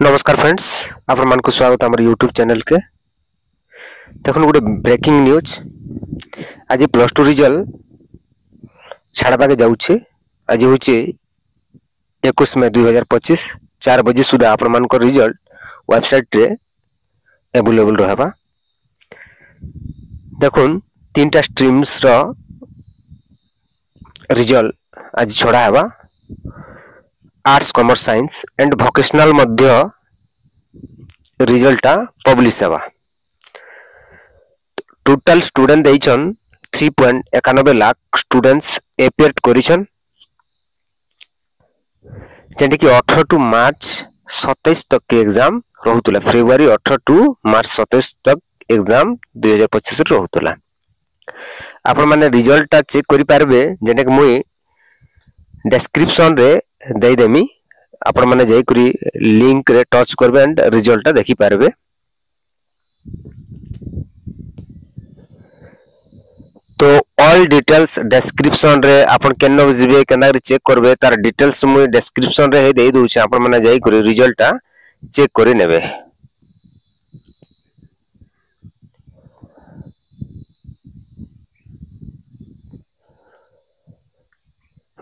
नमस्कार फ्रेंड्स, आपण मानक स्वागत हमर यूट्यूब चैनल के। देखो गोटे ब्रेकिंग न्यूज आज प्लस टू रिजल्ट छाड़वा के जाऊे। आज हूँ 21 मई 2025 4 बजे सुधा आपण मान रिजल्ट वेबसाइट रे अवेलेबल रहा। देखो 3टा स्ट्रीम्स रो रिजल्ट आज छड़ा है। Arts, commerce, science and vocational मध्य रिजल्ट पब्लिश है। टोटल स्टूडेंट देइछन 3.91 लाख स्टूडेंट्स एपियर करिछन, जेंटे कि 18 टू मार्च 27 तक के एग्जाम रहउतला। फरवरी 18 टू मार्च 27 तक एग्जाम 2025 रहउतला। आपण माने रिजल्ट ता चेक करि पारबे, जेने कि मुई डिस्क्रिप्शन रे दे देमी। आपण माने जाई करी लिंक रे टच करबे एंड रिजल्ट देखि पारबे। तो ऑल डिटेल्स डिस्क्रिप्शन रे आपण केनो जिबे केना रे चेक करबे तार डिटेल्स मुई डिस्क्रिप्शन रे दे दोछ। आपण माने जाई करी रिजल्ट चेक करि नेबे।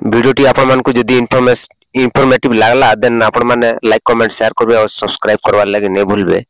वीडियो टी आपण मान को जदी इंफॉर्मेटिव लागला देन आपण माने लाइक, कमेंट, शेयर करबे और सब्सक्राइब करवा लागि नै भूलबे।